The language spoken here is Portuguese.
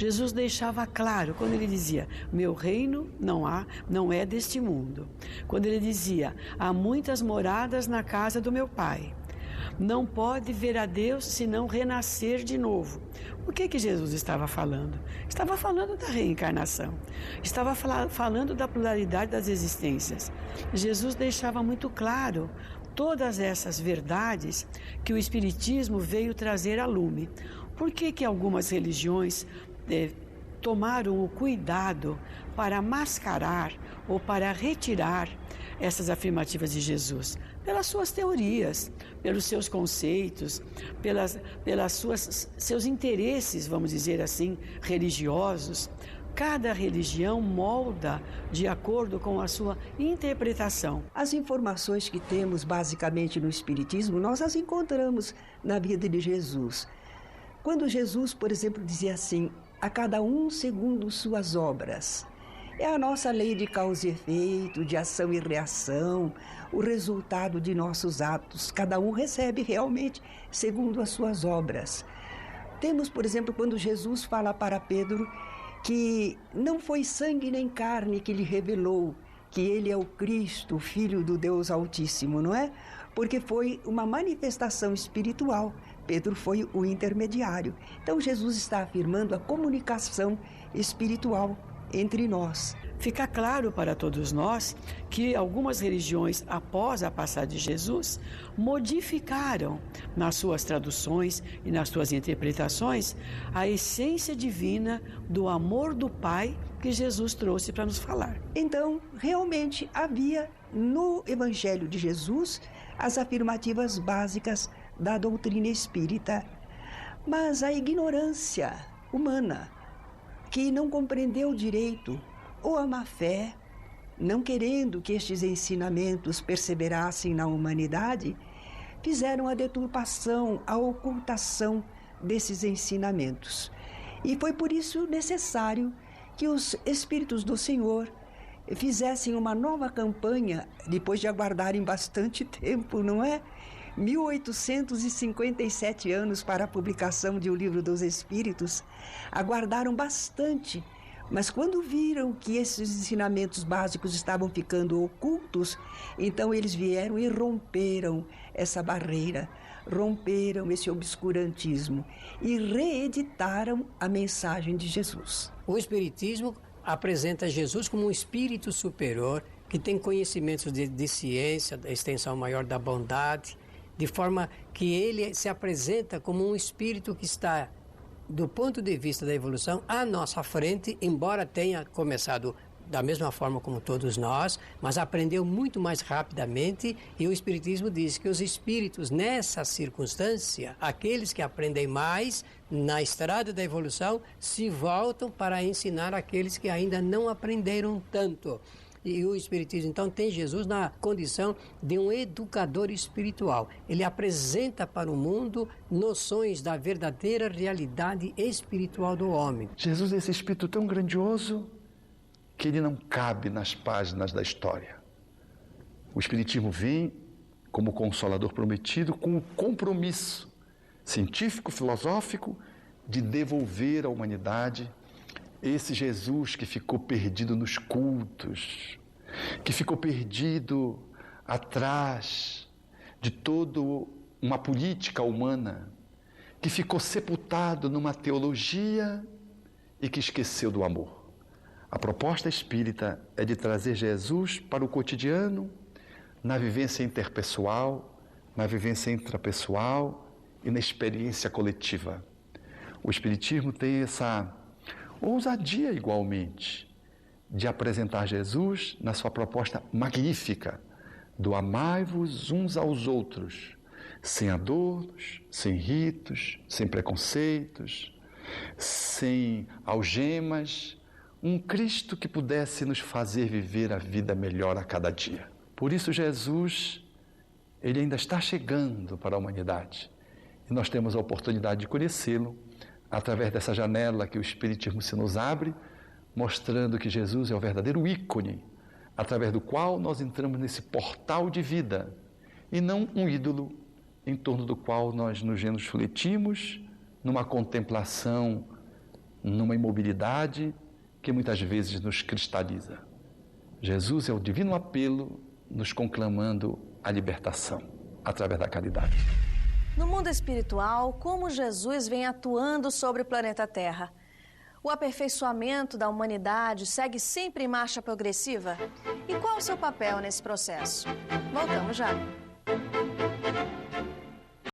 Jesus deixava claro quando ele dizia: meu reino não é deste mundo. Quando ele dizia: há muitas moradas na casa do meu Pai. Não pode ver a Deus se não renascer de novo. O que Jesus estava falando? Estava falando da reencarnação. Estava falando da pluralidade das existências. Jesus deixava muito claro todas essas verdades que o Espiritismo veio trazer a lume. Por que algumas religiões tomaram o cuidado para mascarar ou para retirar essas afirmativas de Jesus? Pelas suas teorias, pelos seus conceitos, seus interesses, vamos dizer assim, religiosos. Cada religião molda de acordo com a sua interpretação. As informações que temos basicamente no Espiritismo, nós as encontramos na vida de Jesus. Quando Jesus, por exemplo, dizia assim: a cada um segundo suas obras. É a nossa lei de causa e efeito, de ação e reação, o resultado de nossos atos. Cada um recebe realmente segundo as suas obras. Temos, por exemplo, quando Jesus fala para Pedro que não foi sangue nem carne que lhe revelou que ele é o Cristo, o Filho do Deus Altíssimo, não é? Porque foi uma manifestação espiritual. Pedro foi o intermediário. Então Jesus está afirmando a comunicação espiritual entre nós. Fica claro para todos nós que algumas religiões, após a passagem de Jesus, modificaram nas suas traduções e nas suas interpretações a essência divina do amor do Pai que Jesus trouxe para nos falar. Então, realmente havia no Evangelho de Jesus as afirmativas básicas da doutrina espírita, mas a ignorância humana, que não compreendeu direito, ou a má-fé, não querendo que estes ensinamentos perseverassem na humanidade, fizeram a deturpação, a ocultação desses ensinamentos. E foi por isso necessário que os Espíritos do Senhor fizessem uma nova campanha, depois de aguardarem bastante tempo, não é? 1857 anos para a publicação de O Livro dos Espíritos, aguardaram bastante, mas quando viram que esses ensinamentos básicos estavam ficando ocultos, então eles vieram e romperam essa barreira, romperam esse obscurantismo e reeditaram a mensagem de Jesus. O Espiritismo apresenta Jesus como um espírito superior que tem conhecimentos de ciência, da extensão maior da bondade, de forma que ele se apresenta como um espírito que está, do ponto de vista da evolução, à nossa frente, embora tenha começado da mesma forma como todos nós, mas aprendeu muito mais rapidamente, e o Espiritismo diz que os espíritos, nessa circunstância, aqueles que aprendem mais na estrada da evolução, se voltam para ensinar aqueles que ainda não aprenderam tanto. E o Espiritismo, então, tem Jesus na condição de um educador espiritual. Ele apresenta para o mundo noções da verdadeira realidade espiritual do homem. Jesus é esse espírito tão grandioso que ele não cabe nas páginas da história. O Espiritismo vem como consolador prometido com o compromisso científico, filosófico de devolver à humanidade esse Jesus que ficou perdido nos cultos, que ficou perdido atrás de toda uma política humana, que ficou sepultado numa teologia e que esqueceu do amor. A proposta espírita é de trazer Jesus para o cotidiano, na vivência interpessoal, na vivência intrapessoal e na experiência coletiva. O Espiritismo tem essa ousadia igualmente de apresentar Jesus na sua proposta magnífica do amai-vos uns aos outros, sem adornos, sem ritos, sem preconceitos, sem algemas, um Cristo que pudesse nos fazer viver a vida melhor a cada dia. Por isso Jesus, ele ainda está chegando para a humanidade e nós temos a oportunidade de conhecê-lo através dessa janela que o Espiritismo se nos abre, mostrando que Jesus é o verdadeiro ícone, através do qual nós entramos nesse portal de vida, e não um ídolo em torno do qual nós nos genufletimos numa contemplação numa imobilidade que muitas vezes nos cristaliza. Jesus é o divino apelo nos conclamando a libertação através da caridade. No mundo espiritual, como Jesus vem atuando sobre o planeta Terra? O aperfeiçoamento da humanidade segue sempre em marcha progressiva? E qual o seu papel nesse processo? Voltamos já.